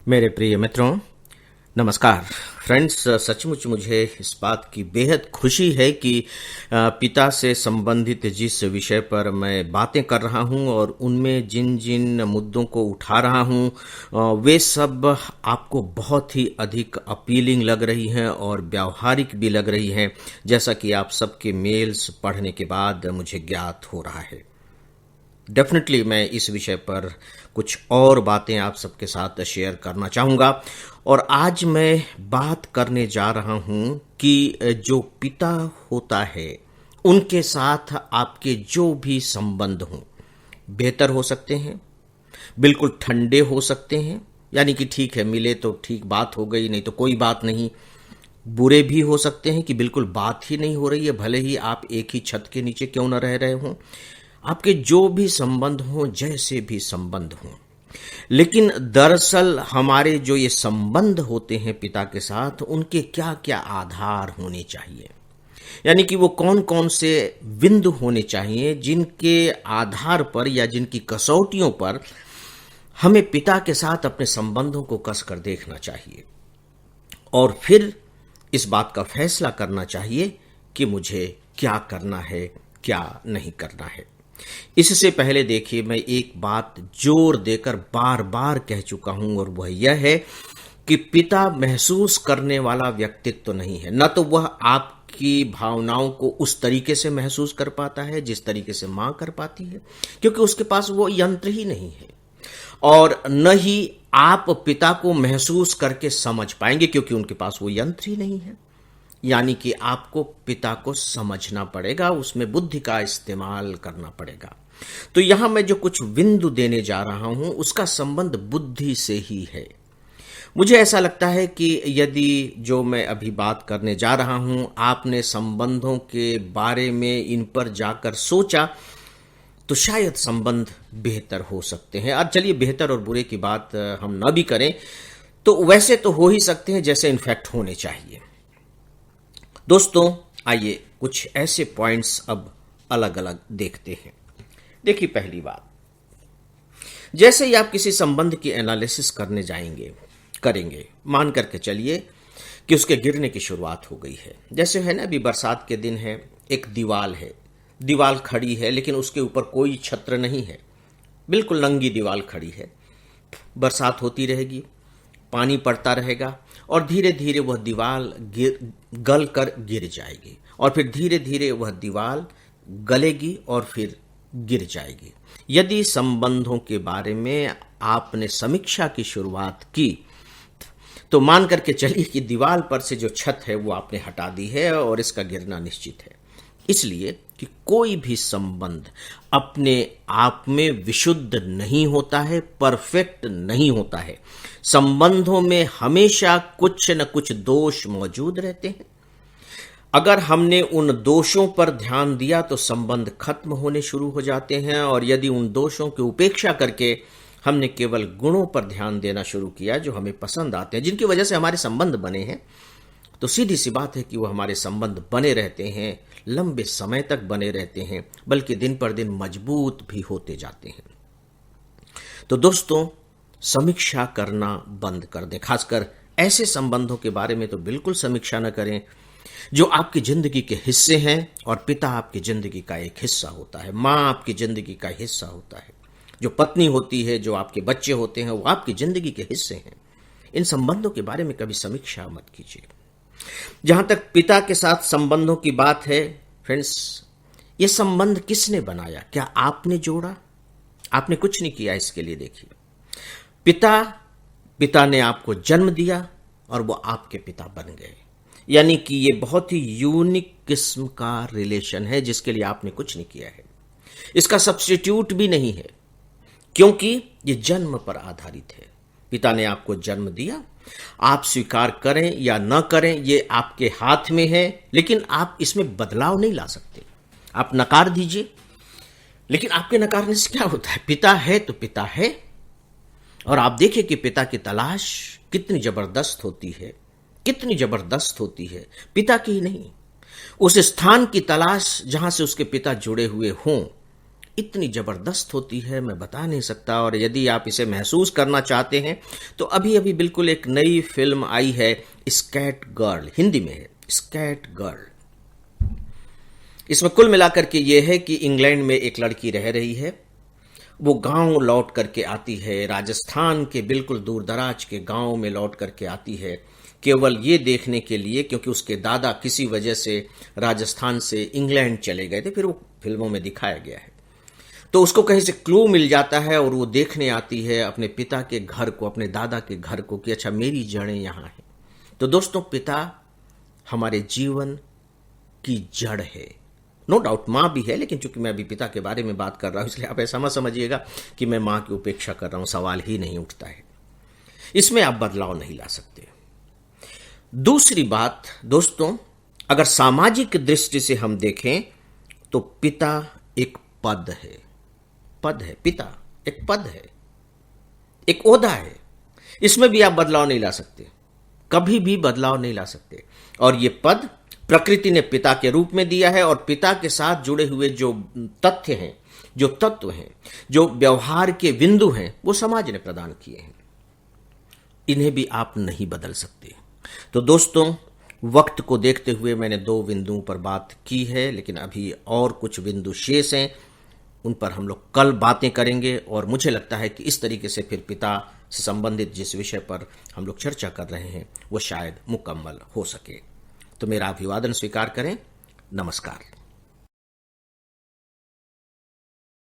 मेरे प्रिय मित्रों, नमस्कार। फ्रेंड्स, सचमुच मुझे इस बात की बेहद खुशी है कि पिता से संबंधित जिस विषय पर मैं बातें कर रहा हूं और उनमें जिन जिन मुद्दों को उठा रहा हूं, वे सब आपको बहुत ही अधिक अपीलिंग लग रही हैं और व्यावहारिक भी लग रही हैं, जैसा कि आप सबके मेल्स पढ़ने के बाद मुझे ज्ञात हो रहा है। डेफिनेटली मैं इस विषय पर कुछ और बातें आप सबके साथ शेयर करना चाहूँगा। और आज मैं बात करने जा रहा हूँ कि जो पिता होता है उनके साथ आपके जो भी संबंध हों, बेहतर हो सकते हैं, बिल्कुल ठंडे हो सकते हैं, यानी कि ठीक है, मिले तो ठीक बात हो गई, नहीं तो कोई बात नहीं। बुरे भी हो सकते हैं कि बिल्कुल बात ही नहीं हो रही है, भले ही आप एक ही छत के नीचे क्यों न रह रहे हों। आपके जो भी संबंध हों, जैसे भी संबंध हों, लेकिन दरअसल हमारे जो ये संबंध होते हैं पिता के साथ, उनके क्या क्या आधार होने चाहिए, यानी कि वो कौन कौन से बिंदु होने चाहिए जिनके आधार पर या जिनकी कसौटियों पर हमें पिता के साथ अपने संबंधों को कसकर देखना चाहिए और फिर इस बात का फैसला करना चाहिए कि मुझे क्या करना है, क्या नहीं करना है। इससे पहले देखिए, मैं एक बात जोर देकर बार बार कह चुका हूं और वह यह है कि पिता महसूस करने वाला व्यक्तित्व तो नहीं है। न तो वह आपकी भावनाओं को उस तरीके से महसूस कर पाता है जिस तरीके से मां कर पाती है, क्योंकि उसके पास वो यंत्र ही नहीं है। और न ही आप पिता को महसूस करके समझ पाएंगे, क्योंकि उनके पास वो यंत्र ही नहीं है। यानी कि आपको पिता को समझना पड़ेगा, उसमें बुद्धि का इस्तेमाल करना पड़ेगा। तो यहां मैं जो कुछ बिंदु देने जा रहा हूं, उसका संबंध बुद्धि से ही है। मुझे ऐसा लगता है कि यदि जो मैं अभी बात करने जा रहा हूं, आपने संबंधों के बारे में इन पर जाकर सोचा, तो शायद संबंध बेहतर हो सकते हैं। आज चलिए बेहतर और बुरे की बात हम न भी करें, तो वैसे तो हो ही सकते हैं जैसे इनफैक्ट होने चाहिए। दोस्तों, आइए कुछ ऐसे पॉइंट्स अब अलग अलग देखते हैं। देखिए, पहली बात, जैसे ही आप किसी संबंध की एनालिसिस करने करेंगे, मान करके चलिए कि उसके गिरने की शुरुआत हो गई है। जैसे है ना, अभी बरसात के दिन है, एक दीवार है, दीवार खड़ी है लेकिन उसके ऊपर कोई छत्र नहीं है, बिल्कुल नंगी दीवार खड़ी है। बरसात होती रहेगी, पानी पड़ता रहेगा और धीरे धीरे वह दीवार गल कर गिर जाएगी और फिर धीरे धीरे वह दीवार गलेगी और फिर गिर जाएगी। यदि संबंधों के बारे में आपने समीक्षा की शुरुआत की, तो मान करके चलिए कि दीवार पर से जो छत है वो आपने हटा दी है और इसका गिरना निश्चित है। इसलिए कि कोई भी संबंध अपने आप में विशुद्ध नहीं होता है, परफेक्ट नहीं होता है। संबंधों में हमेशा कुछ न कुछ दोष मौजूद रहते हैं। अगर हमने उन दोषों पर ध्यान दिया तो संबंध खत्म होने शुरू हो जाते हैं, और यदि उन दोषों की उपेक्षा करके हमने केवल गुणों पर ध्यान देना शुरू किया जो हमें पसंद आते हैं, जिनकी वजह से हमारे संबंध बने हैं, तो सीधी सी बात है कि वो हमारे संबंध बने रहते हैं, लंबे समय तक बने रहते हैं, बल्कि दिन पर दिन मजबूत भी होते जाते हैं। तो दोस्तों, समीक्षा करना बंद कर दें। खासकर ऐसे संबंधों के बारे में तो बिल्कुल समीक्षा न करें जो आपकी जिंदगी के हिस्से हैं, और पिता आपकी जिंदगी का एक हिस्सा होता है, माँ आपकी जिंदगी का हिस्सा होता है, जो पत्नी होती है, जो आपके बच्चे होते हैं, वो आपकी जिंदगी के हिस्से हैं। इन संबंधों के बारे में कभी समीक्षा मत कीजिए। जहां तक पिता के साथ संबंधों की बात है, फ्रेंड्स, ये संबंध किसने बनाया? क्या आपने जोड़ा? आपने कुछ नहीं किया इसके लिए। देखिए, पिता ने आपको जन्म दिया और वो आपके पिता बन गए। यानी कि ये बहुत ही यूनिक किस्म का रिलेशन है जिसके लिए आपने कुछ नहीं किया है। इसका सब्स्टिट्यूट भी नहीं है, क्योंकि ये जन्म पर आधारित है। पिता ने आपको जन्म दिया, आप स्वीकार करें या न करें ये आपके हाथ में है, लेकिन आप इसमें बदलाव नहीं ला सकते। आप नकार दीजिए, लेकिन आपके नकारने से क्या होता है? पिता है तो पिता है। और आप देखिए कि पिता की तलाश कितनी जबरदस्त होती है, कितनी जबरदस्त होती है। पिता की ही नहीं, उस स्थान की तलाश जहां से उसके पिता जुड़े हुए हों, इतनी जबरदस्त होती है, मैं बता नहीं सकता। और यदि आप इसे महसूस करना चाहते हैं तो अभी अभी बिल्कुल एक नई फिल्म आई है, स्कैट गर्ल, हिंदी में है स्कैट गर्ल। इसमें कुल मिलाकर के ये है कि इंग्लैंड में एक लड़की रह रही है, वो गांव लौट करके आती है, राजस्थान के बिल्कुल दूर दराज के गांव में लौट करके आती है, केवल ये देखने के लिए क्योंकि उसके दादा किसी वजह से राजस्थान से इंग्लैंड चले गए थे, फिर वो फिल्मों में दिखाया गया है। तो उसको कहीं से क्लू मिल जाता है और वो देखने आती है अपने पिता के घर को, अपने दादा के घर को, कि अच्छा मेरी जड़ें यहाँ हैं। तो दोस्तों, पिता हमारे जीवन की जड़ है। नो डाउट माँ भी है, लेकिन चूंकि मैं अभी पिता के बारे में बात कर रहा हूं इसलिए आप ऐसा मत समझिएगा कि मैं माँ की उपेक्षा कर रहा हूं, सवाल ही नहीं उठता है। इसमें आप बदलाव नहीं ला सकते। दूसरी बात दोस्तों, अगर सामाजिक दृष्टि से हम देखें तो पिता एक पद है। पद है, पिता एक पद है, एक ओहदा है। इसमें भी आप बदलाव नहीं ला सकते, कभी भी बदलाव नहीं ला सकते। और ये पद प्रकृति ने पिता के रूप में दिया है, और पिता के साथ जुड़े हुए जो तथ्य हैं, जो तत्व हैं, जो व्यवहार के बिंदु हैं, वो समाज ने प्रदान किए हैं। इन्हें भी आप नहीं बदल सकते। तो दोस्तों, वक्त को देखते हुए मैंने 2 बिंदुओं पर बात की है, लेकिन अभी और कुछ बिंदु शेष हैं, उन पर हम लोग कल बातें करेंगे। और मुझे लगता है कि इस तरीके से फिर पिता से संबंधित जिस विषय पर हम लोग चर्चा कर रहे हैं वो शायद मुकम्मल हो सके। तो मेरा अभिवादन स्वीकार करें। नमस्कार।